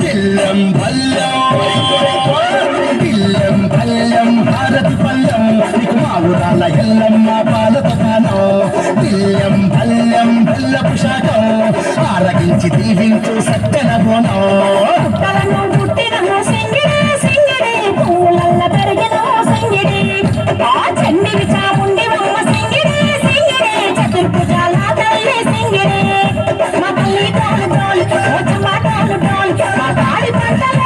దిల్లం భల్లం దిల్లం భల్లం హారతి పల్లం నీకు మా ఊరాల ఎల్లమ్మ పాలతో పానం దిల్లం భల్లం బెల్లపు శాఖం ఆరగించి దీవించు సత్తెన బోనం మా తల్లి డోలు డోలు మా తాడి పంటలు